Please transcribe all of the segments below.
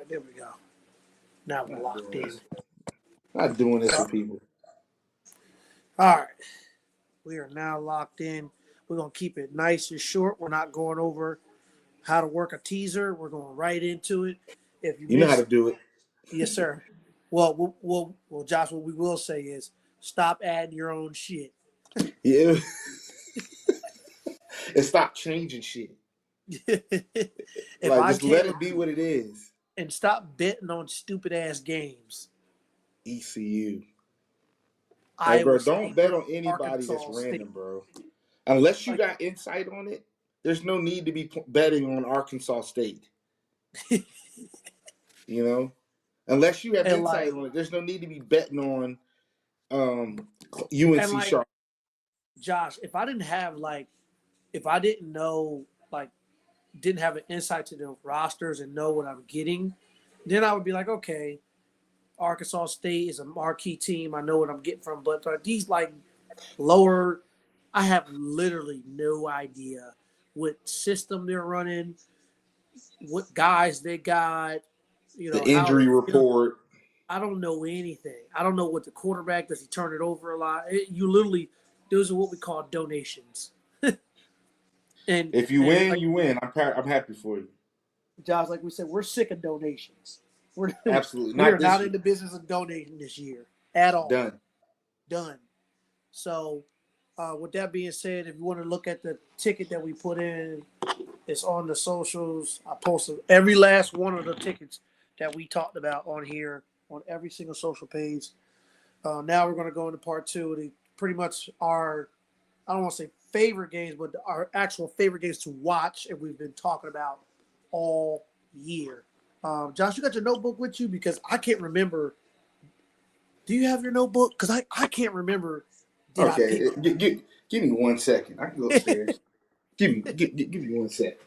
There we go. Now we're locked in. Not doing this with people. All right. We are now locked in. We're going to keep it nice and short. We're not going over how to work a teaser. We're going right into it. If you know how to do it. Yes, sir. Well, Josh, what we will say is stop adding your own shit. Yeah. And stop changing shit. Just let it be what it is. And stop betting on stupid ass games. ECU. Hey, bro, don't bet on anybody that's random, bro. Unless you got insight on it, there's no need to be betting on Arkansas State. You know? Unless you have insight on it, there's no need to be betting on UNC Charlotte. Josh, if I didn't know, didn't have an insight to the rosters and know what I'm getting, then I would be like, okay, Arkansas State is a marquee team. I know what I'm getting from, but these lower, I have literally no idea what system they're running, what guys they got, the injury report. I don't know anything. I don't know what the quarterback, does he turn it over a lot? Those are what we call donations. And if you win, you win. I'm happy for you. Josh, like we said, we're sick of donations. We're absolutely we're not in the business of donating this year at all. Done. So, with that being said, if you want to look at the ticket that we put in, it's on the socials. I posted every last one of the tickets that we talked about on here on every single social page. Now we're going to go into part two. Pretty much our, I don't want to say favorite games, but our actual favorite games to watch, and we've been talking about all year. Josh, you got your notebook with you? Because I can't remember. Do you have your notebook? Because I can't remember. Okay, give me 1 second. I can go upstairs. give me 1 second.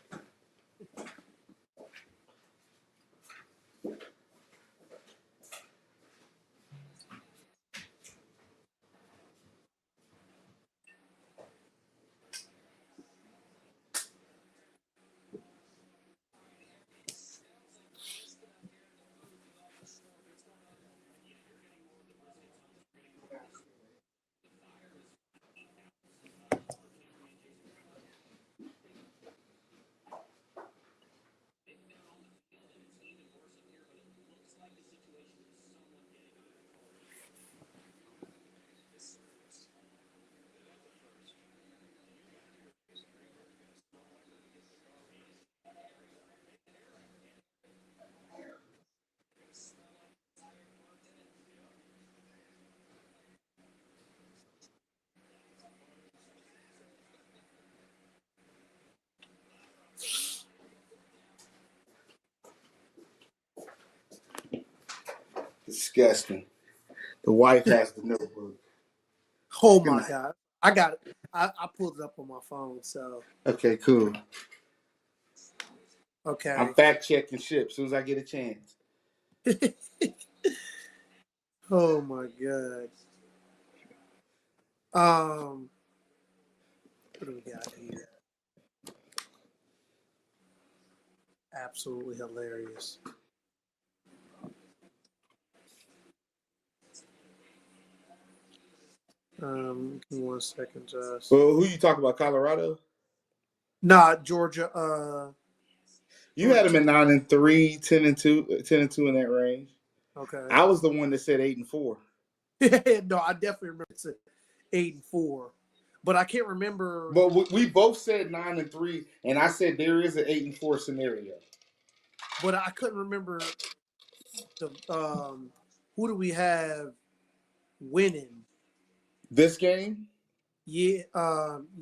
Disgusting. The wife has the notebook. Oh my God. I got it. I pulled it up on my phone. So okay, cool. Okay. I'm fact checking shit as soon as I get a chance. Oh my God. What do we got here? Absolutely hilarious. Give me 1 second, Josh. Well, who you talking about? Colorado? Nah, Georgia. You had them at 9-3, 10-2 in that range. Okay. I was the one that said 8-4. No, I definitely remember it said 8-4, but I can't remember. But we both said 9-3, and I said there is an 8-4 scenario. But I couldn't remember the who do we have winning this game? Yeah,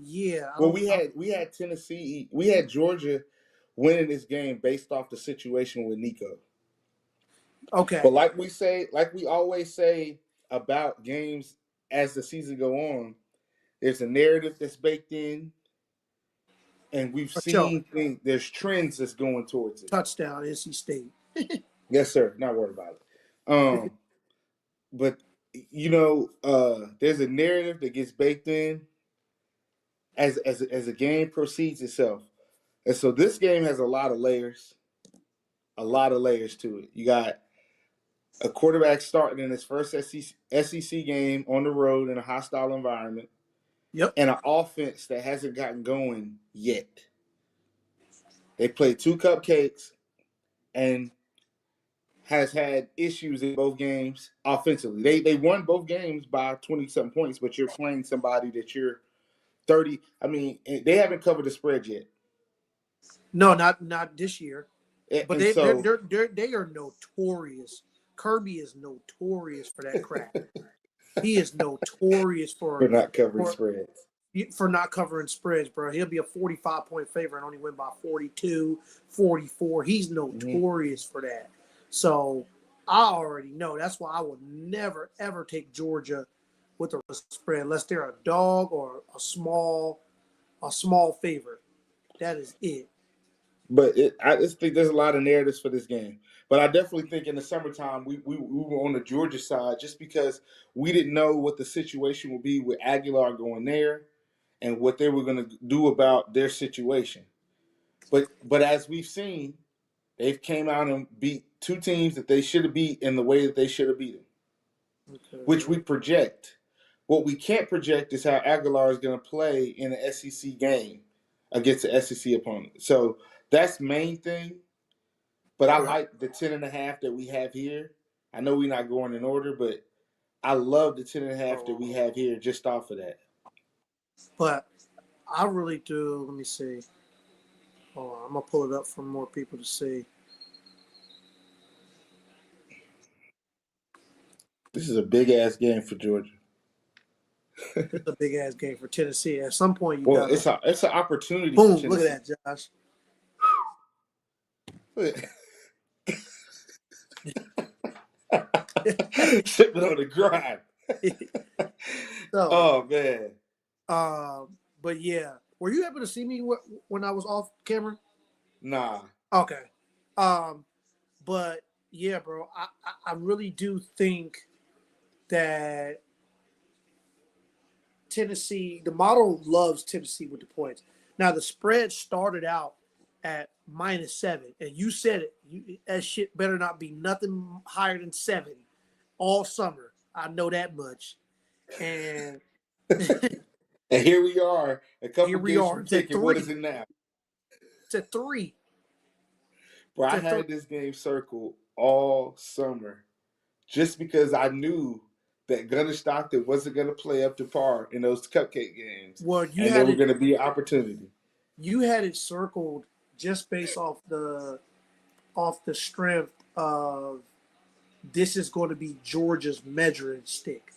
yeah. Well, we had Tennessee. We had Georgia winning this game based off the situation with Nico. Okay. But like we always say about games as the season go on, there's a narrative that's baked in, and we've seen things. There's trends that's going towards it. Touchdown, NC State. Yes, sir. Not worried about it. But there's a narrative that gets baked in as a game proceeds itself, and so this game has a lot of layers, a lot of layers to it. You got a quarterback starting in his first SEC game on the road in a hostile environment. Yep. And an offense that hasn't gotten going yet. They played 2 cupcakes and has had issues in both games offensively. They won both games by 20-something points, but you're playing somebody that you're 30. I mean, they haven't covered the spread yet. No, not this year. But they are notorious. Kirby is notorious for that crap. He is notorious for not covering spreads. For not covering spreads, bro. He'll be a 45-point favorite and only win by 42, 44. He's notorious for that. So I already know. That's why I will never, ever take Georgia with a spread unless they're a dog or a small favorite. That is it. But I just think there's a lot of narratives for this game. But I definitely think in the summertime we were on the Georgia side just because we didn't know what the situation would be with Aguilar going there and what they were going to do about their situation. But as we've seen, they've came out and beat 2 teams that they should have beat in the way that they should have beat them, which we project. What we can't project is how Aguilar is going to play in an SEC game against an SEC opponent. So that's the main thing. But I like the 10.5 that we have here. I know we're not going in order, but I love the 10.5 that we have here just off of that. But I really do. Let me see. Hold on. I'm going to pull it up for more people to see. This is a big-ass game for Georgia. It's a big-ass game for Tennessee. At some point, it's an opportunity boom, for Tennessee. Look at that, Josh. Sipping on the grind. Oh man. But yeah, were you able to see me when I was off camera? Nah. Okay. But yeah, bro, I really do think that Tennessee, the model loves Tennessee with the points. Now the spread started out at -7, and you said it. That shit better not be nothing higher than 7 all summer. I know that much. And and here we are, a couple games from kicking. What is it now? It's at 3. Bro, I had this game circled all summer just because I knew that Gunnar Stockton wasn't going to play up to par in those cupcake games. Well, there were going to be an opportunity. You had it circled just based off the strength of this is going to be Georgia's measuring stick.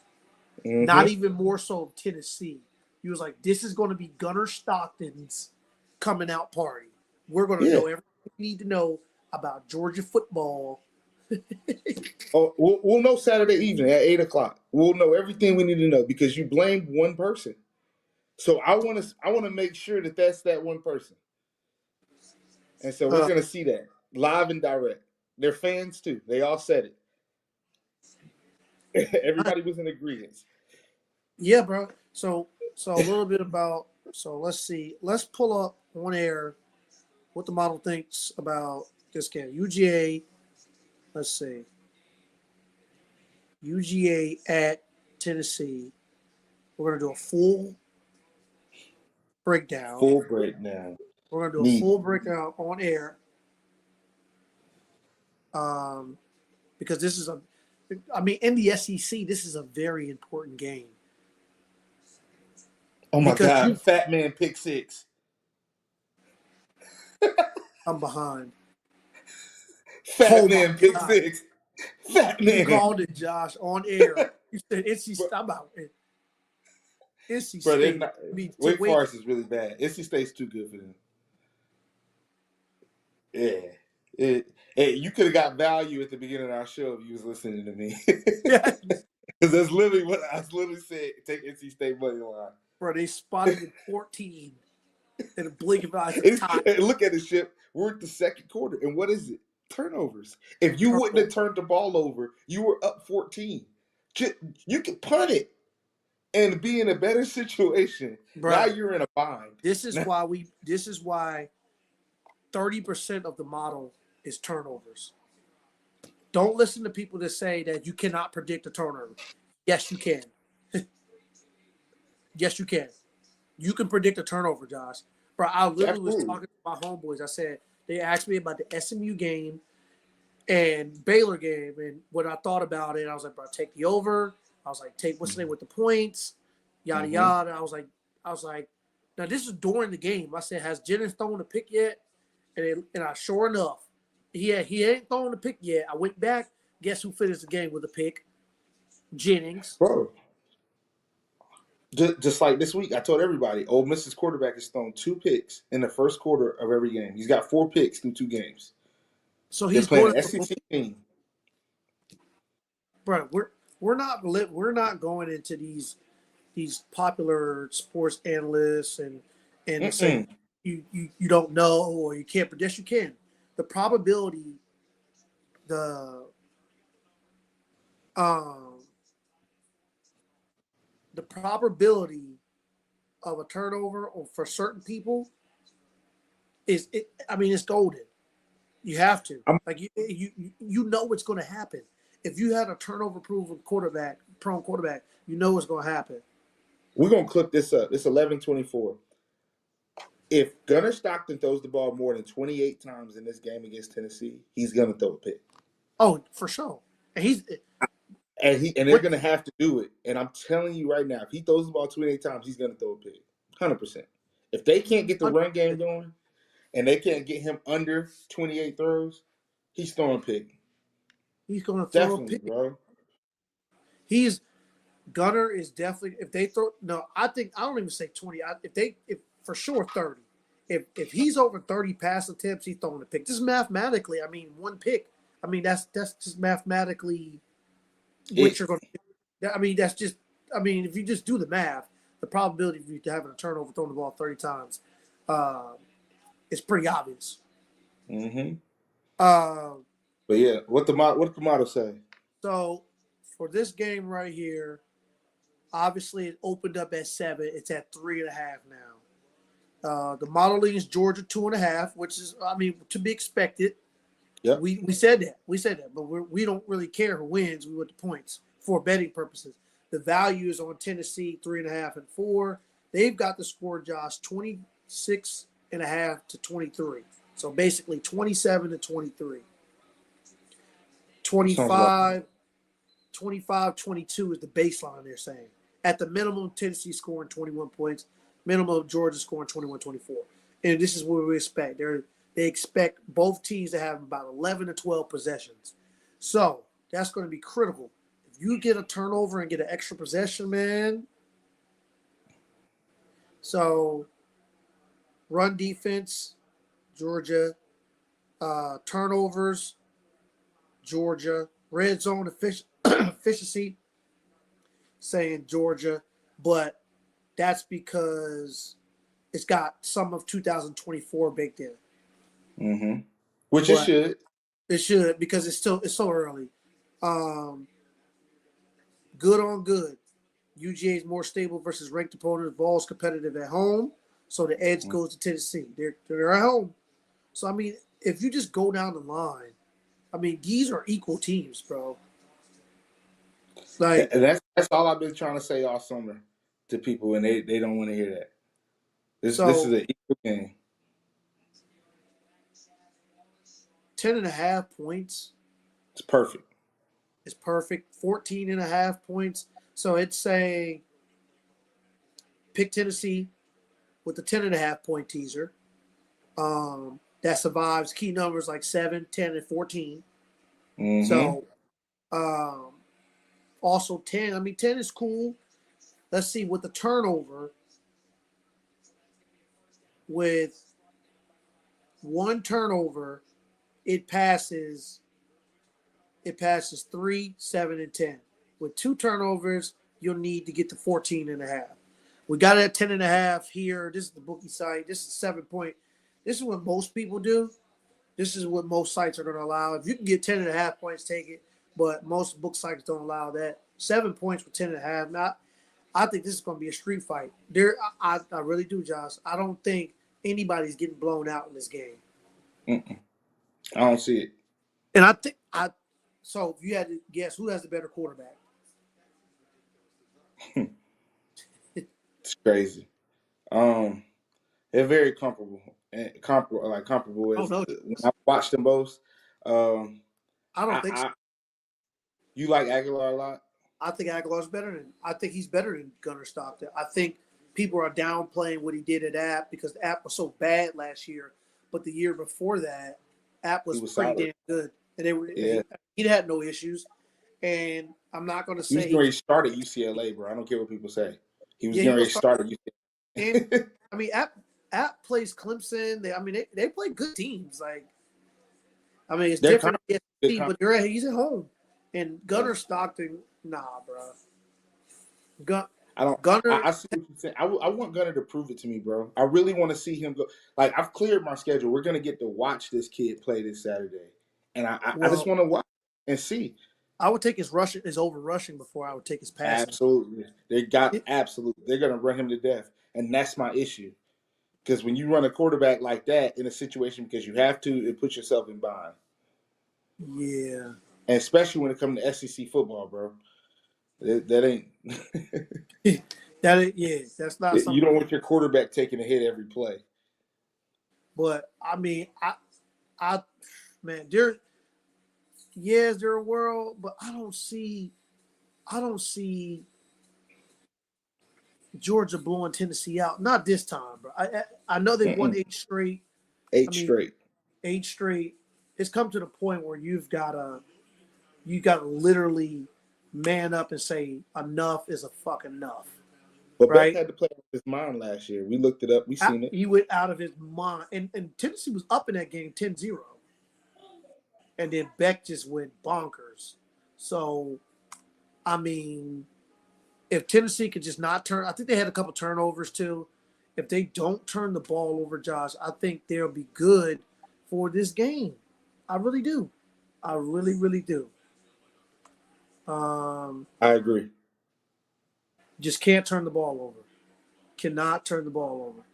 Mm-hmm. Not even more so Tennessee. He was like, this is going to be Gunnar Stockton's coming out party. We're going to know everything we need to know about Georgia football. We'll know Saturday evening at 8:00. We'll know everything we need to know because you blamed one person. So I want to make sure that that's that one person. And so we're going to see that live and direct. They're fans too. They all said it. Everybody was in agreement. Yeah, bro. So a little bit about. So let's see. Let's pull up on air what the model thinks about this game. UGA. Let's see. UGA at Tennessee. We're gonna do a full breakdown. Full breakdown. We're gonna do a full breakdown on air. Because this is in the SEC, this is a very important game. Oh my God! Fat man pick 6. I'm behind. Fat man pick 6. Fat man. You called it, Josh, on air. You said NC State. I'm out. NC State. Wake Forest is really bad. NC State's too good for them. Yeah. You could have got value at the beginning of our show if you was listening to me. Because that's literally what I literally said. Take NC State money line. Bro, they spotted 14 in a blink of eyes. Look at the ship. We're at the second quarter. And what is it? Turnovers. If you wouldn't have turned the ball over, you were up 14. You could punt it and be in a better situation. Bro, now you're in a bind. This is why 30% of the model is turnovers. Don't listen to people that say that you cannot predict a turnover. Yes, you can. Yes, you can. You can predict a turnover, Josh. Bro, I literally was talking to my homeboys. I said, they asked me about the SMU game and Baylor game, and when I thought about it, I was like, bro, take the over. I was like, take what's the name with the points, yada yada. I was like, now this is during the game. I said, has Jennings thrown a pick yet? And I sure enough, he ain't thrown the pick yet. I went back. Guess who finished the game with a pick? Jennings. Bro. Just like this week, I told everybody, Ole Miss's quarterback has thrown 2 picks in the first quarter of every game. He's got 4 picks through 2 games. So he's playing an SEC team. Bro, we're not going into these popular sports analysts and saying you don't know or you can't predict. You can. The probability, the probability of a turnover or for certain people is it. I mean, it's golden. You have to you know what's going to happen. If you had a turnover-proven prone quarterback, you know what's going to happen. We're going to clip this up. It's 11:24. If Gunnar Stockton throws the ball more than 28 times in this game against Tennessee, he's going to throw a pick. Oh, for sure. And they're going to have to do it. And I'm telling you right now, if he throws the ball 28 times, he's going to throw a pick. 100%. If they can't get the run game going and they can't get him under 28 throws, he's throwing a pick. He's going to throw a pick, bro. Gunnar is definitely, if they throw, no, I don't even say 20. If for sure 30. If he's over 30 pass attempts, he's throwing a pick. Just mathematically, I mean, one pick. I mean, that's just mathematically what you're going to do. I mean, if you just do the math, the probability of you having a turnover throwing the ball 30 times is pretty obvious. Mm-hmm. But yeah, what the motto say? So for this game right here, obviously it opened up at 7. It's at 3.5 now. The model leads Georgia 2.5, which is, I mean, to be expected. Yeah, we said that, but we don't really care who wins. We want the points for betting purposes. The value is on Tennessee 3.5 and 4. They've got the score, Josh, 26.5 to 23. So basically 27 to 23. 25, 22 is the baseline they're saying. At the minimum, Tennessee scoring 21 points. Minimum, Georgia scoring 21-24. And this is what we expect. They expect both teams to have about 11 to 12 possessions. So that's going to be critical. If you get a turnover and get an extra possession, man. So run defense, Georgia. Turnovers, Georgia. Red zone efficiency, saying Georgia. But that's because it's got some of 2024 baked in. Mm-hmm. Which it should. It should, because it's so early. Good on good. UGA is more stable versus ranked opponents. Vols competitive at home, so the edge goes to Tennessee. They're at home. So, I mean, if you just go down the line, I mean, these are equal teams, bro. Like, and that's all I've been trying to say all summer to people, and they don't want to hear that. This is an equal game. 10.5 points. It's perfect. It's perfect. 14.5 points. So it's saying pick Tennessee with the 10.5 point teaser. That survives key numbers like 7, 10, and 14. Mm-hmm. So also 10. I mean, 10 is cool. Let's see, with the turnover, with one turnover, it passes 3, 7, and 10. With 2 turnovers, you'll need to get to 14.5. We got it at 10.5 here. This is the bookie site. This is 7 point. This is what most people do. This is what most sites are going to allow. If you can get 10.5 points, take it. But most book sites don't allow that. 7 points with 10.5. Now, I think this is going to be a street fight. I really do, Josh. I don't think anybody's getting blown out in this game. Mm-mm. I don't see it. And so if you had to guess who has the better quarterback? It's crazy. They're very comparable and comparable Oh as no, when I watched them both. Um, I don't think so. You like Aguilar a lot? I think Aguilar's better than. I think he's better than Gunnar Stockton. I think people are downplaying what he did at App because App was so bad last year, but the year before that, App was pretty solid. damn good, and they were. Yeah. He had no issues, and I'm not going to say he was getting ready to start at UCLA, bro. I don't care what people say. He was yeah, getting ready to start at UCLA. And I mean, App plays Clemson. They play good teams. Like, I mean, it's They're different, but he's at home. And Gunnar Stockton, nah, bro. Gunnar. I see what you're saying. I want Gunnar to prove it to me, bro. I really want to see him go. Like, I've cleared my schedule. We're gonna get to watch this kid play this Saturday, and I just want to watch and see. I would take his over rushing before I would take his passing. Absolutely, absolutely. They're gonna run him to death, and that's my issue. Because when you run a quarterback like that in a situation because you have to, it puts yourself in bind. Yeah. And especially when it comes to SEC football, bro. That ain't. That's not something. You don't want your quarterback taking a hit every play. But I mean, man, is there a world, but I don't see Georgia blowing Tennessee out. Not this time, bro. I know they won 8 straight. Eight straight. It's come to the point where you got to literally man up and say enough is a fucking enough. But right? Beck had to play with his mind last year. We looked it up. We seen it. He went out of his mind. And Tennessee was up in that game 10-0. And then Beck just went bonkers. So, I mean, if Tennessee could just not turn – I think they had a couple turnovers too. If they don't turn the ball over, Josh, I think they'll be good for this game. I really do. I really, really do. I agree. Just can't turn the ball over. Cannot turn the ball over.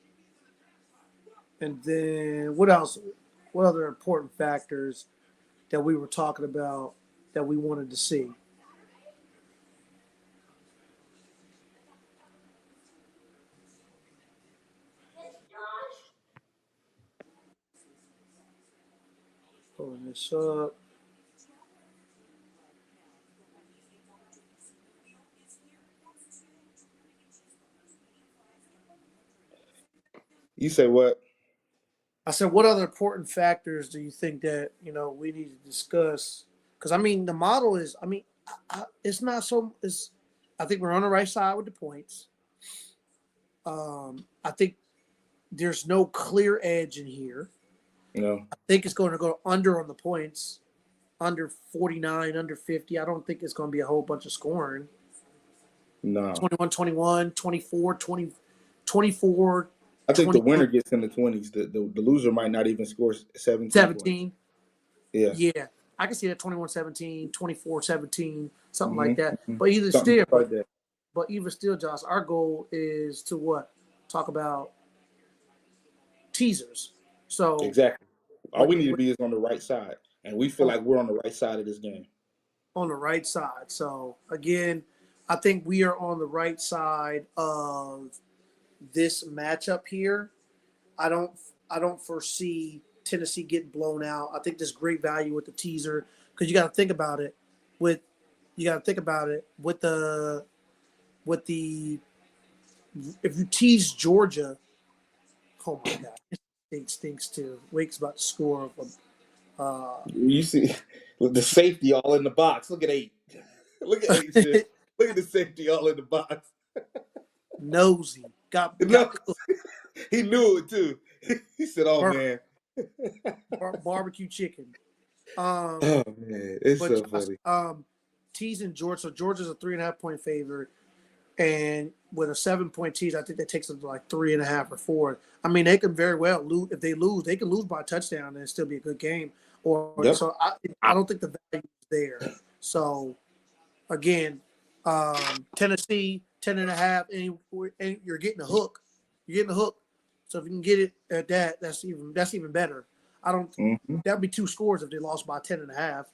And then what else? What other important factors that we were talking about that we wanted to see? Pulling this up. You say what? I said, what other important factors do you think that, we need to discuss? Because, I mean, the model is, it's not so, I think we're on the right side with the points. I think there's no clear edge in here. No. I think it's going to go under on the points, under 49, under 50. I don't think it's going to be a whole bunch of scoring. No. 21-21, 24-20, 24. I think the winner gets in the 20s. The loser might not even score 17. 17. Yeah. Yeah. I can see that 21-17, 24-17, something like that. But either still, but even still, Josh, our goal is to what? Talk about teasers. So exactly. All we need to be is on the right side. And we feel like we're on the right side of this game. On the right side. So again, I think we are on the right side of this matchup here. I don't foresee Tennessee getting blown out. I think there's great value with the teaser because you got to think about it with the if you tease Georgia, oh my God, this state stinks too. Wake's about to score. You see the safety all in the box. Look at 8. Look at 8. Shit. Look at the safety all in the box. Nosy. Got he knew it too. He said, "Oh man, barbecue chicken." Oh man, it's so funny. Teasing Georgia. So Georgia's a 3.5 point favorite, and with a 7-point tease, I think that takes them to like 3.5 or 4. I mean, they can very well lose. If they lose, they can lose by a touchdown and still be a good game. So I don't think the value is there. So again, Tennessee 10.5, and you're getting a hook. You're getting a hook. So if you can get it at that, that's even better. I don't. That'd be 2 scores if they lost by 10.5.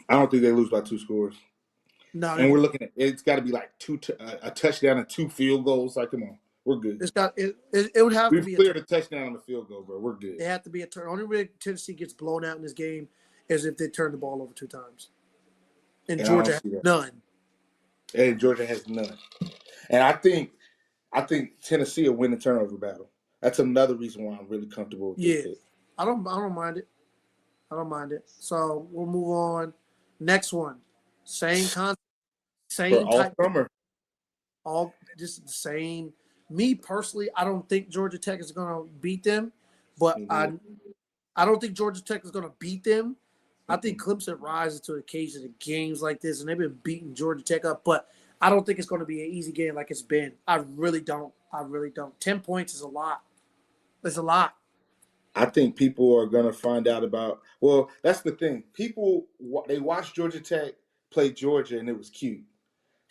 I don't think they lose by 2 scores. No, and we're looking at it's got to be like a touchdown and 2 field goals. Like, come on, we're good. It would have to be. We've cleared a touchdown on the field goal, bro. We're good. It had to be a turn. Only way Tennessee gets blown out in this game is if they turn the ball over 2 times. And Georgia has none. And Georgia has none. And I think Tennessee will win the turnover battle. That's another reason why I'm really comfortable with this pick. I don't mind it. I don't mind it. So we'll move on. Next one. Same concept. Same all type. Summer. All just the same. Me personally, I don't think Georgia Tech is going to beat them, but I don't think Georgia Tech is going to beat them. I think Clemson rises to the occasion in games like this, and they've been beating Georgia Tech up, but I don't think it's going to be an easy game like it's been. I really don't. 10 points is a lot. It's a lot. I think people are going to find out about – well, that's the thing. People, they watched Georgia Tech play Georgia, and it was cute.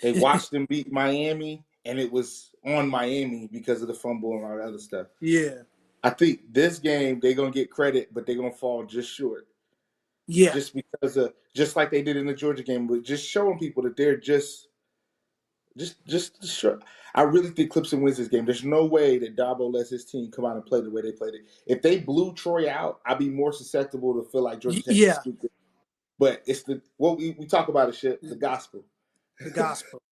They watched them beat Miami, and it was on Miami because of the fumble and all that other stuff. Yeah. I think this game, they're going to get credit, but they're going to fall just short. Yeah. Just because of – just like they did in the Georgia game, but just showing people that they're just sure. I really think Clemson wins this game. There's no way that Dabo lets his team come out and play the way they played it. If they blew Troy out, I'd be more susceptible to feel like Georgia Tech is stupid. But it's what we talk about is shit, the gospel. The gospel.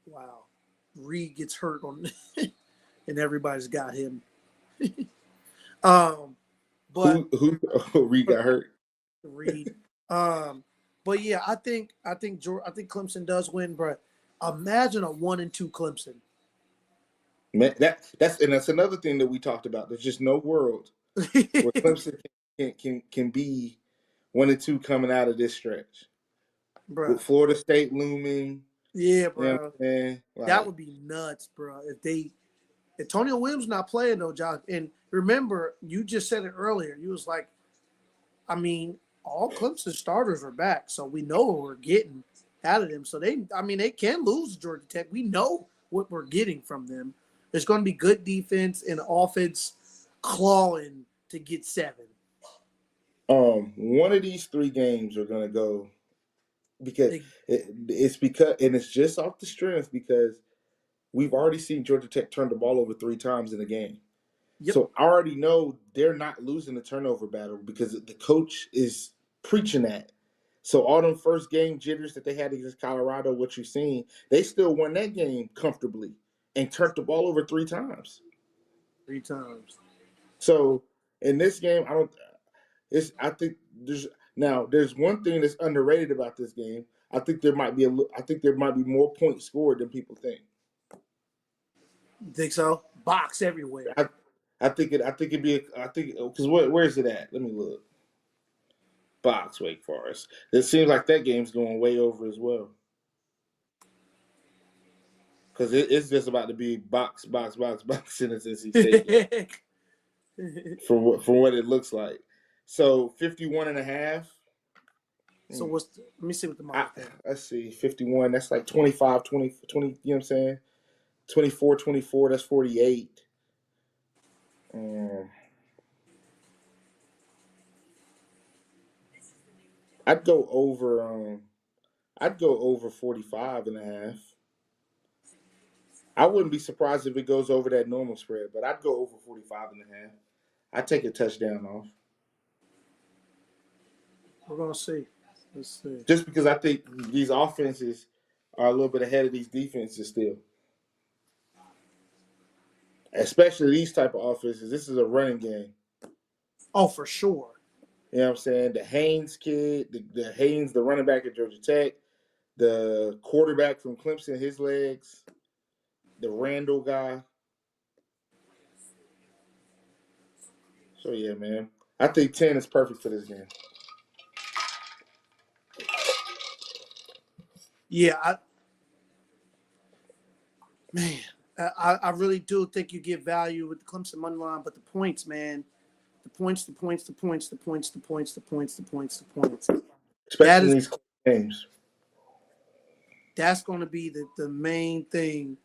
Wow. Reed gets hurt on and everybody's got him. But who Reed got hurt? Reed. But yeah, I think Clemson does win, but imagine a 1-2 Clemson. Man, that's another thing that we talked about. There's just no world where Clemson can be 1-2 coming out of this stretch. Bro. With Florida State looming. Yeah, bro. You know what I'm saying? That would be nuts, bro. If Antonio Williams not playing though, Josh. And remember, you just said it earlier. You was like, I mean, all Clemson starters are back, so we know what we're getting out of them. So they can lose to Georgia Tech. We know what we're getting from them. There's going to be good defense and offense clawing to get 7. One of these 3 games are going to go because it's just off the strength because we've already seen Georgia Tech turn the ball over 3 times in a game. Yep. So I already know they're not losing the turnover battle because the coach is preaching that. So all them first game jitters that they had against Colorado, what you've seen, they still won that game comfortably and turned the ball over 3 times. 3 times. So in this game, I think there's one thing that's underrated about this game. I think there might be more points scored than people think. You think so? Box everywhere. I think because where is it at? Let me look. Box Wake Forest. It seems like that game's going way over as well. Because it's just about to be box in the NC State game. from what it looks like. So 51.5. So let me see what the mark is. Let's see, 51. That's like 25, 20, you know what I'm saying? 24, 24, that's 48. I'd go over 45.5. I wouldn't be surprised if it goes over that normal spread, but I'd go over 45.5. I'd take a touchdown off. We're gonna see. Let's see. Just because I think these offenses are a little bit ahead of these defenses still. Especially these type of offenses. This is a running game. Oh, for sure. You know what I'm saying? The Haynes kid, the Haynes, the running back at Georgia Tech, the quarterback from Clemson, his legs, the Randall guy. So, yeah, man. I think 10 is perfect for this game. Yeah, I really do think you get value with the Clemson money line, but the points, man, the points. Especially in these games. That's going to be the main thing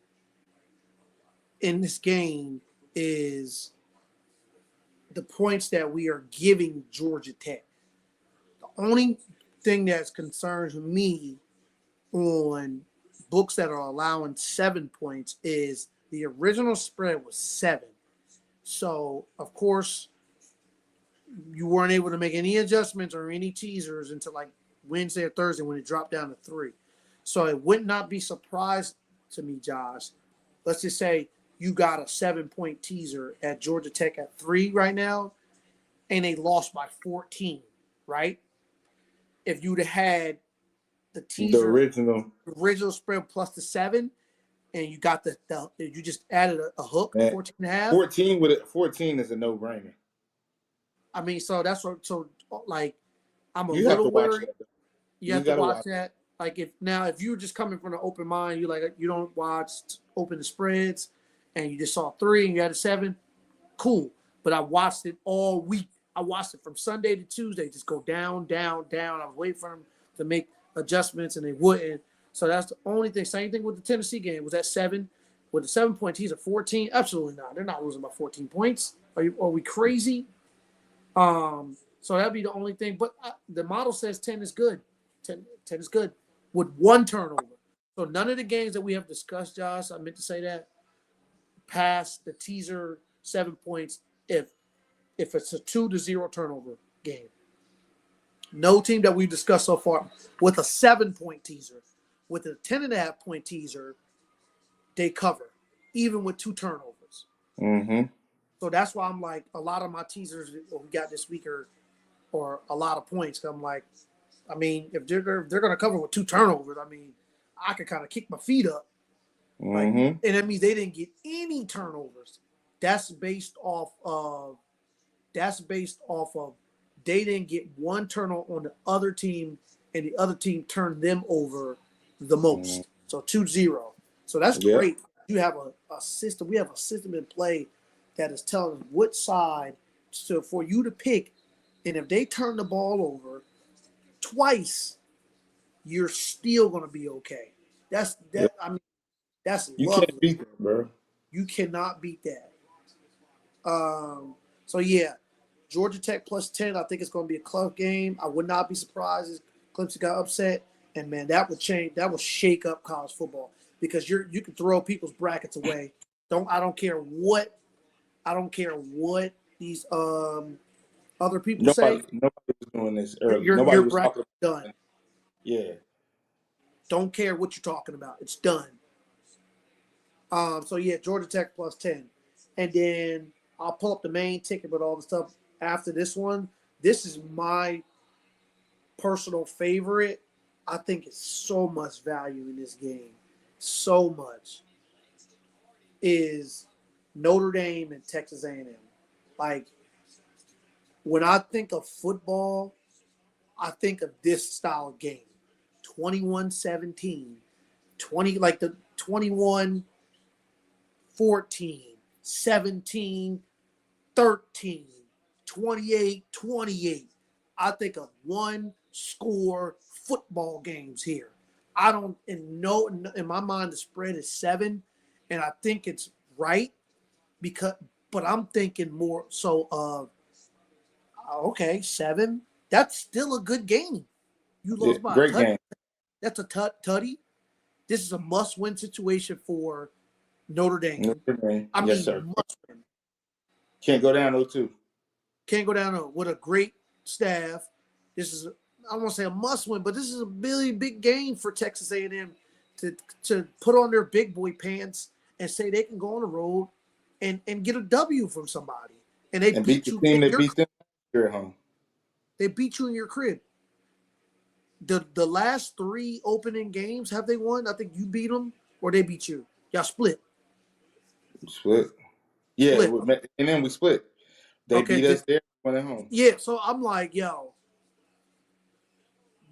in this game is the points that we are giving Georgia Tech. The only thing that concerns me on books that are allowing 7 points is the original spread was 7. So, of course, you weren't able to make any adjustments or any teasers until like Wednesday or Thursday when it dropped down to 3. So it would not be surprised to me, Josh. Let's just say you got a 7-point teaser at Georgia Tech at 3 right now, and they lost by 14, right? If you'd have had the teaser, the original spread plus the 7, and you got the you just added a hook, 14 and a half. 14 is a no-brainer. I mean, so that's what. So like, I'm a you little worried. That. You have to watch that. Like if you're just coming from an open mind, you don't watch open the spreads, and you just saw 3 and you had a 7, cool. But I watched it all week. I watched it from Sunday to Tuesday, just go down, down, down. I was waiting for them to make adjustments, and they wouldn't. So that's the only thing. Same thing with the Tennessee game. Was that 7? With the 7-point teaser, 14? Absolutely not. They're not losing by 14 points. Are we crazy? So that'd be the only thing. But the model says 10 is good. 10 is good with 1 turnover. So none of the games that we have discussed, Josh, I meant to say that, past the teaser 7 points if it's a 2-0 turnover game. No team that we've discussed so far with a 7-point teaser, with a 10.5-point teaser, they cover, even with 2 turnovers. Mm-hmm. So that's why I'm like, a lot of my teasers we got this week are a lot of points. I'm like, I mean, if they're going to cover with 2 turnovers, I mean, I could kind of kick my feet up. Mm-hmm. Like, and that means they didn't get any turnovers. That's based off of they didn't get 1 turnover on the other team, and the other team turned them over the most. Mm-hmm. So 2-0. So that's great. You have a system. We have a system in play that is telling what side for you to pick. And if they turn the ball over twice, you're still going to be okay. I mean, that's you lovely. Can't beat that, bro. You cannot beat that. So yeah, Georgia Tech plus 10. I think it's going to be a close game. I would not be surprised if Clemson got upset. And man, that would change. That would shake up college football because you can throw people's brackets away. I don't care what these other people say. Nobody was doing this early. Your bracket done. Yeah. Don't care what you're talking about. It's done. So yeah, Georgia Tech plus 10. And then I'll pull up the main ticket, but all the stuff after this one. This is my personal favorite. I think it's so much value in this game. So much is Notre Dame and Texas A&M. Like, when I think of football, I think of this style of game. 21-17, 21-14, 17-13, 28-28. I think of 1-score football games here. I don't in my mind the spread is 7, and I think it's right but I'm thinking more so of okay, 7. That's still a good game. You lost by great a tutty. Game. That's a tutty. This is a must-win situation for Notre Dame. Yes, sir. Must-win. Can't go down 0-2. Can't go down with a great staff. This is I don't want to say a must-win, but this is a really big game for Texas A&M to put on their big boy pants and say they can go on the road and get a W from somebody. And they beat the you team that beat them here at home. They beat you in your crib. The last 3 opening games, have they won? I think you beat them or they beat you. Y'all split. Split. Yeah, and then we split. They beat us there, went at home. Yeah, so I'm like, yo,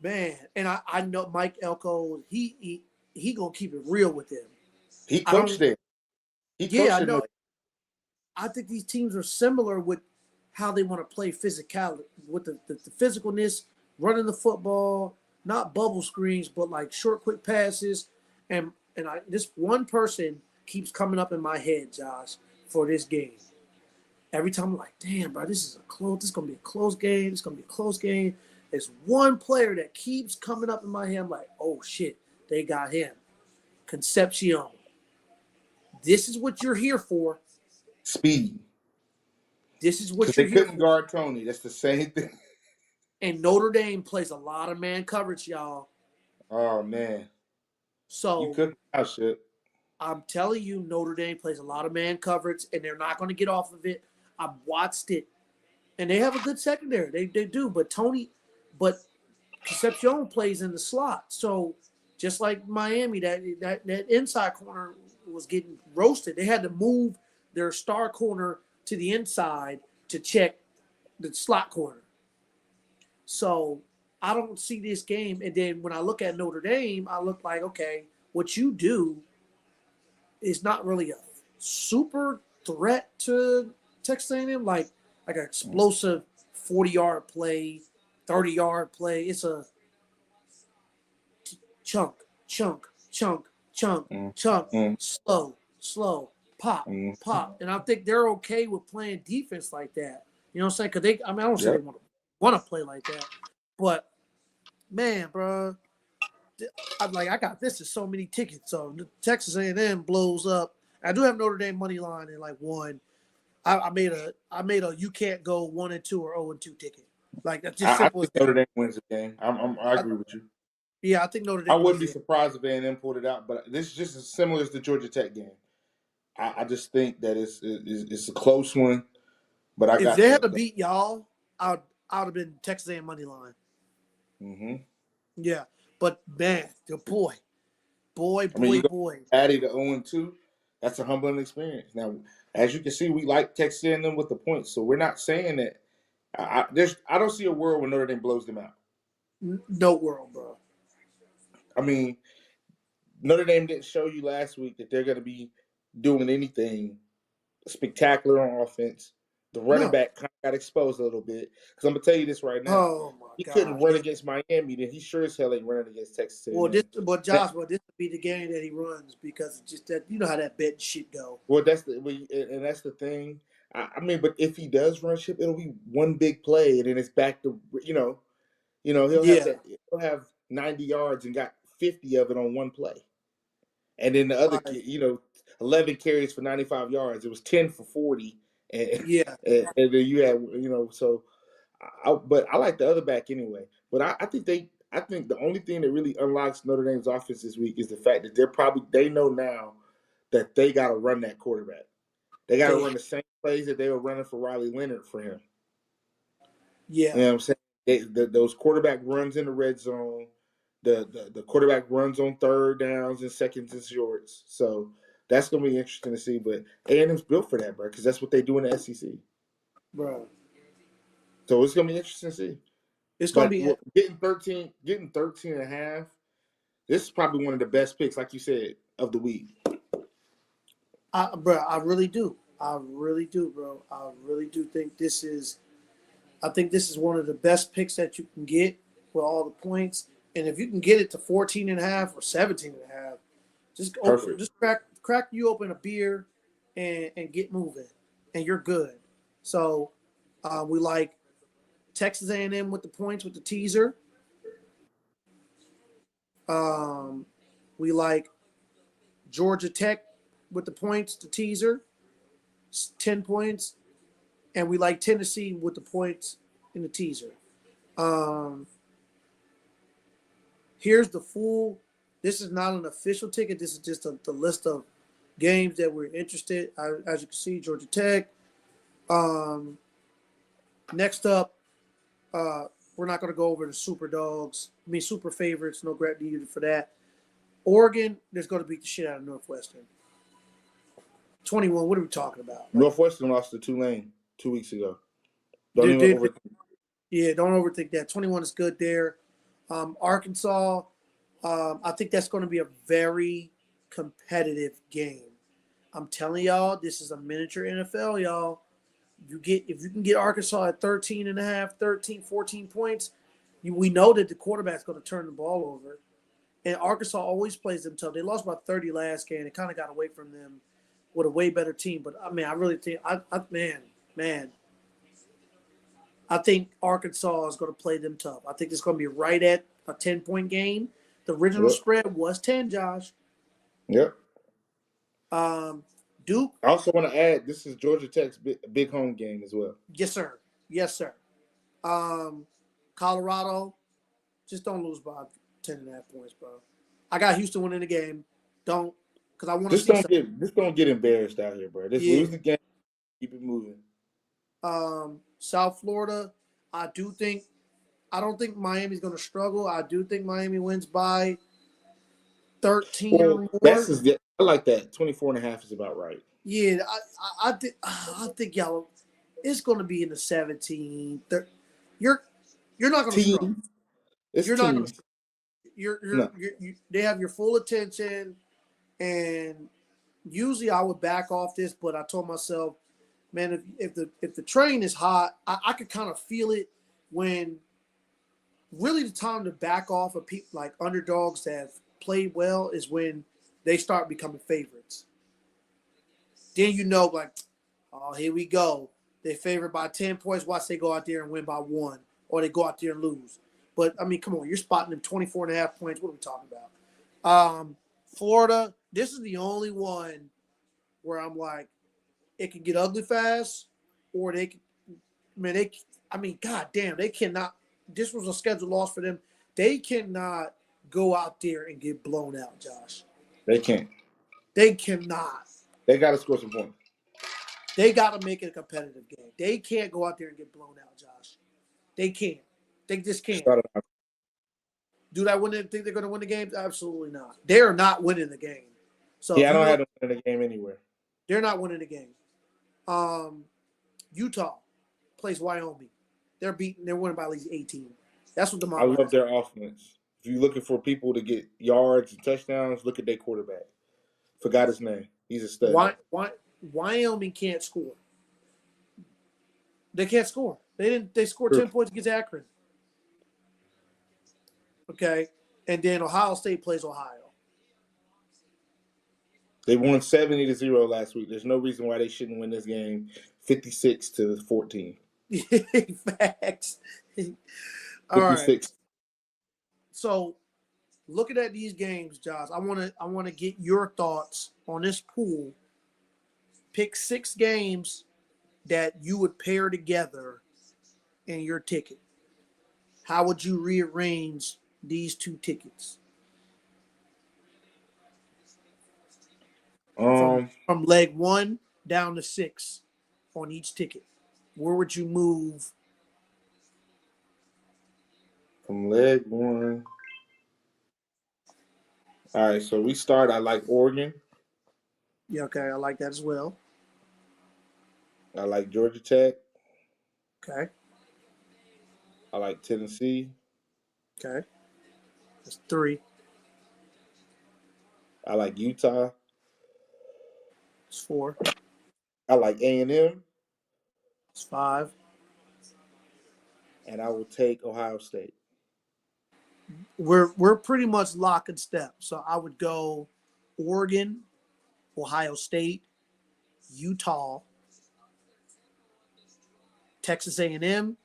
man, and I know Mike Elko, he gonna keep it real with them. He coached there. I know. I think these teams are similar with how they want to play physicality, with the physicalness, running the football, not bubble screens, but like short, quick passes. And this one person keeps coming up in my head, Josh, for this game. Every time I'm like, damn, bro, this is gonna be a close game. It's gonna be a close game. There's one player that keeps coming up in my head. I'm like, oh shit, they got him. Concepcion. This is what you're here for. Speed. This is what you're here for. They couldn't guard Tony. That's the same thing. And Notre Dame plays a lot of man coverage, y'all. Oh man. So you couldn't have shit. I'm telling you, Notre Dame plays a lot of man coverage, and they're not going to get off of it. I've watched it, and they have a good secondary. They do, but Concepcion plays in the slot. So just like Miami, that inside corner was getting roasted. They had to move their star corner to the inside to check the slot corner. So I don't see this game. And then when I look at Notre Dame, I look like, okay, what you do is not really a super threat to Texas A&M, like an explosive 40-yard play, 30-yard play. It's a chunk, slow, pop. And I think they're okay with playing defense like that. You know what I'm saying? Because I don't say they want to play like that. But, man, bro, I got this is so many tickets. So Texas A&M blows up. I do have Notre Dame money line in like one. I made a you can't go 1 and 2 or 0 and 2 ticket. Like that's just simple. I think Notre Dame wins the game. I agree with you. Yeah, I think Notre Dame. I wouldn't be surprised if A&M pulled it out, but this is just as similar as the Georgia Tech game. I just think that it's a close one. But if they had to beat y'all, I would have been Texas A&M money line. Mm-hmm. Yeah, but man, the boy. Addie to 0-2. That's a humbling experience. Now, as you can see, we like Texas A&M with the points, so we're not saying that. I don't see a world where Notre Dame blows them out. No world, bro. I mean, Notre Dame didn't show you last week that they're going to be doing anything spectacular on offense. The running back kind of got exposed a little bit. Because I'm going to tell you this right now. Oh, my God. He couldn't run against Miami, then he sure as hell ain't running against Texas A&M. This would be the game that he runs because it's just that you know how that bet shit go. Well, that's the thing. I mean, but if he does run shit, it'll be one big play, and then it's back to he'll have 90 yards and got 50 of it on one play, and then the other 11 carries for 95 yards. It was 10 for 40, and and then you had so. But I like the other back anyway. But I think the only thing that really unlocks Notre Dame's offense this week is the fact that they know now that they got to run that quarterback. They got to run the same plays that they were running for Riley Leonard for him. Yeah, you know what I'm saying. Those quarterback runs in the red zone, the quarterback runs on third downs and seconds and shorts. So that's gonna be interesting to see. But A&M's built for that, bro, because that's what they do in the SEC, bro. So it's going to be interesting to see. It's going to be getting 13 and a half. This is probably one of the best picks, like you said, of the week. Bro, I really do. I really do, bro. I really do think this is one of the best picks that you can get with all the points. And if you can get it to 14 and a half or 17 and a half, just crack you open a beer and get moving, and you're good. So we like Texas A&M with the points with the teaser. We like Georgia Tech with the points, the teaser, 10 points. And we like Tennessee with the points in the teaser. Here's the full. This is not an official ticket. This is just the list of games that we're interested. As you can see, Georgia Tech. Next up, we're not going to go over the super dogs. Super favorites. No grad needed for that. Oregon, there's going to beat the shit out of Northwestern. 21. What are we talking about? Northwestern lost to Tulane 2 weeks ago. Don't overthink that. 21 is good there. Arkansas, I think that's going to be a very competitive game. I'm telling y'all, this is a miniature NFL, y'all. If you can get Arkansas at 13 and a half, 13, 14 points, we know that the quarterback's going to turn the ball over. And Arkansas always plays them tough. They lost by 30 last game. They kind of got away from them with a way better team. But I mean, I really think, man, I think Arkansas is going to play them tough. I think it's going to be right at a 10-point game. The original spread was 10, Josh. Yep. Duke. I also want to add, this is Georgia Tech's big home game as well. Yes, sir. Yes, sir. Colorado, just don't lose by 10.5 points, bro. I got Houston winning the game. Don't, because I want to see. Just don't get embarrassed out here, bro. Just lose the game. Keep it moving. South Florida, I don't think Miami's going to struggle. I do think Miami wins by 13 or more. I like that. 24.5 is about right. Yeah, I think y'all, it's going to be in the 17. You're not going to struggle. You're not going to. They have your full attention, and usually I would back off this, but I told myself, man, if the train is hot, I could kind of feel it when really the time to back off of people like underdogs that have played well is when they start becoming favorites. Then like, oh, here we go. They favored by 10 points. Watch they go out there and win by 1, or they go out there and lose. But, I mean, come on. You're spotting them 24.5 points. What are we talking about? Florida, this is the only one where I'm like, it can get ugly fast, or they can – God damn, they cannot – this was a scheduled loss for them. They cannot go out there and get blown out, Josh. They can't. They cannot. They got to score some points. They got to make it a competitive game. They can't go out there and get blown out, Josh. They can't. They just can't. Do I think they're going to win the game? Absolutely not. They're not winning the game. So I don't have them winning the game anywhere. They're not winning the game. Utah plays Wyoming. They're winning by at least 18. That's what the I love their offense. If you're looking for people to get yards and touchdowns, look at their quarterback. Forgot his name. He's a stud. Wyoming can't score. They can't score. They scored 10 points against Akron. Okay. And then Ohio State plays Ohio. They won 70-0 last week. There's no reason why they shouldn't win this game 56-14. Facts. 56. All right. So, looking at these games, Josh, I want to get your thoughts on this pool. Pick 6 games that you would pair together in your ticket. How would you rearrange these 2 tickets? From leg 1 down to 6 on each ticket. Where would you move? From leg 1. All right, so we start. I like Oregon. Yeah, okay, I like that as well. I like Georgia Tech. Okay. I like Tennessee. Okay. That's 3. I like Utah. That's 4. I like A&M. That's 5. And I will take Ohio State. We're pretty much lock and step. So I would go Oregon, Ohio State, Utah, Texas A&M.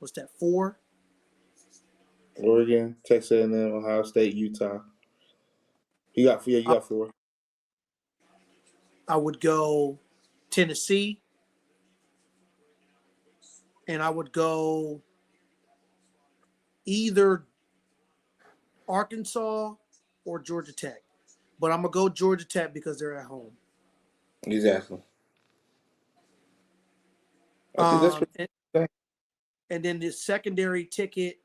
What's that, 4? Oregon, Texas A&M, Ohio State, Utah. You got 4. I would go Tennessee, and I would go either Arkansas or Georgia Tech. But I'm going to go Georgia Tech because they're at home. Exactly. And then the secondary ticket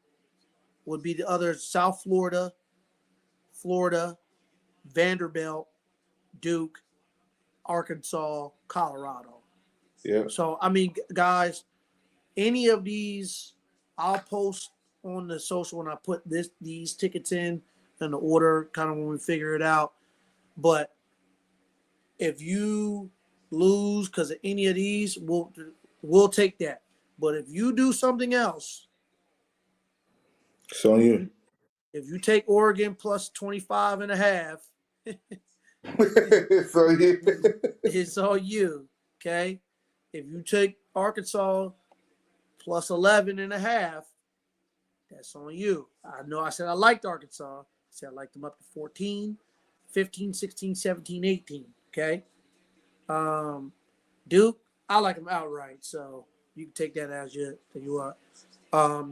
would be the other South Florida, Vanderbilt, Duke, Arkansas, Colorado. Yeah. So, I mean, guys, any of these, I'll post on the social when I put these tickets in the order, kind of when we figure it out. But if you lose because of any of these, we'll take that. But if you do something else, it's on you. If you take Oregon plus 25.5, So yeah. it's all you. Okay. If you take Arkansas plus 11.5, that's on you. I know I said I liked Arkansas. I said I liked them up to 14, 15, 16, 17, 18. Okay. Duke, I like them outright. So you can take that as you are.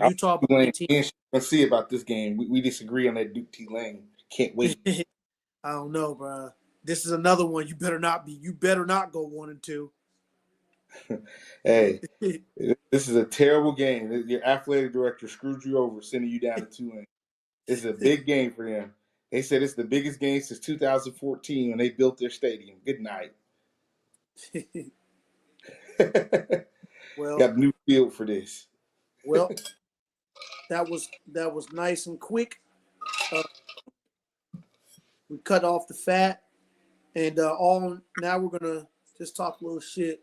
Utah. Let's see about this game. We disagree on that Duke Tulane. Can't wait. I don't know, bro. This is another one. You better not go 1-2. Hey, this is a terrible game. Your athletic director screwed you over, sending you down to Tulane. This is a big game for them. They said it's the biggest game since 2014 when they built their stadium. Good night. Well, got a new field for this. Well, that was nice and quick. We cut off the fat, and now we're gonna just talk a little shit.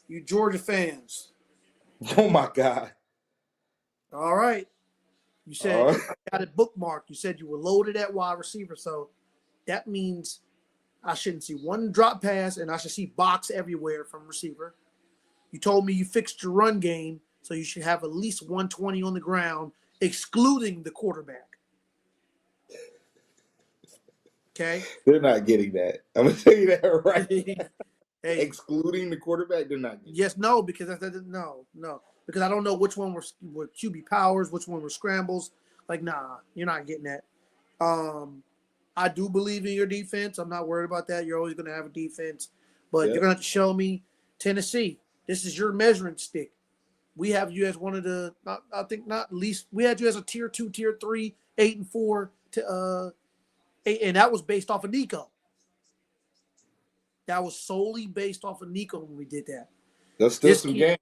You Georgia fans. Oh my God. All right. You said I got it bookmarked. You said you were loaded at wide receiver, so that means I shouldn't see one drop pass, and I should see box everywhere from receiver. You told me you fixed your run game, so you should have at least 120 on the ground, excluding the quarterback. Okay? They're not getting that. I'm going to tell you that right. Hey, excluding the quarterback, they're not getting Yes, no, because no. Because I don't know which one were QB powers, which one were scrambles. Like, nah, you're not getting that. I do believe in your defense. I'm not worried about that. You're always going to have a defense. But you're going to have to show me Tennessee. This is your measuring stick. We have you as one of the, we had you as a tier 2, tier 3, 8-4, and that was based off of Nico. That was solely based off of Nico when we did that. Let's steal some games.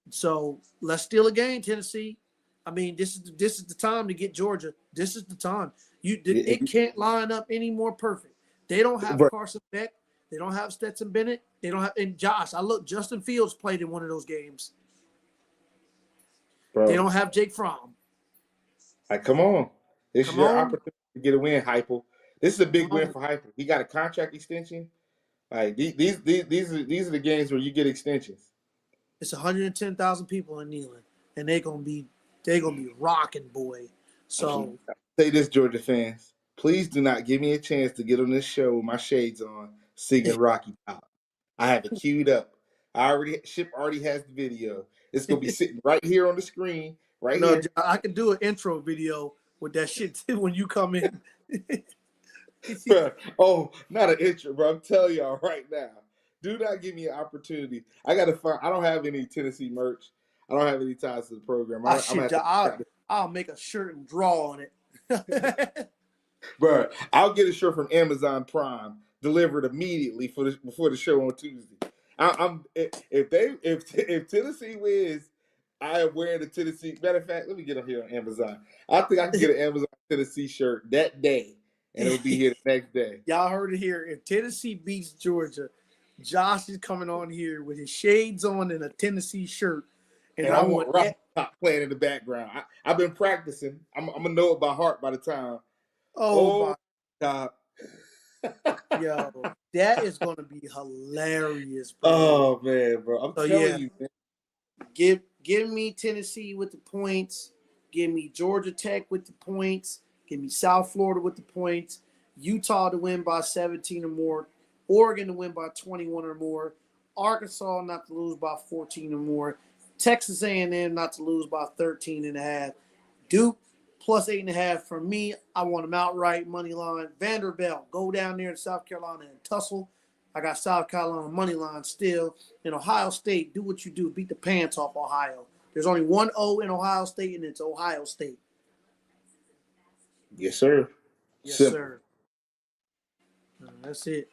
So let's steal a game, Tennessee. I mean, this is the time to get Georgia. This is the time. It can't line up any more perfect. They don't have Carson Beck. They don't have Stetson Bennett. They don't have Josh. Justin Fields played in one of those games. Bro. They don't have Jake Fromm. Come on. This is your opportunity to get a win, Heupel. This is a big win for Heupel. He got a contract extension. Like these are the games where you get extensions. It's 110,000 people in Neyland, and they're gonna be rocking, boy. So say this, Georgia fans, please do not give me a chance to get on this show with my shades on, singing Rocky Top. I have it queued up. Ship already has the video. It's gonna be sitting right here on the screen, here. I can do an intro video with that shit when you come in. Oh, not an intro, bro. I'm telling y'all right now. Do not give me an opportunity. I don't have any Tennessee merch. I don't have any ties to the program. I'll make a shirt and draw on it. Bro, I'll get a shirt from Amazon Prime delivered immediately before the show on Tuesday. If Tennessee wins, I am wearing the Tennessee. Matter of fact, let me get on here on Amazon. I think I can get an Amazon Tennessee shirt that day, and it'll be here the next day. Y'all heard it here. If Tennessee beats Georgia, Josh is coming on here with his shades on and a Tennessee shirt. And I want Rocky Top playing in the background. I've been practicing. I'm going to know it by heart by the time. Oh my God. Yo, that is going to be hilarious, bro. Oh, man, bro. I'm telling you, man. Give me Tennessee with the points. Give me Georgia Tech with the points. Give me South Florida with the points. Utah to win by 17 or more. Oregon to win by 21 or more. Arkansas not to lose by 14 or more. Texas A&M not to lose by 13.5. Duke plus 8.5 for me. I want them outright money line. Vanderbilt, go down there to South Carolina and tussle. I got South Carolina money line still. And Ohio State, do what you do. Beat the pants off Ohio. There's only one O in Ohio State, and it's Ohio State. Yes, sir. Yes, sir. That's it.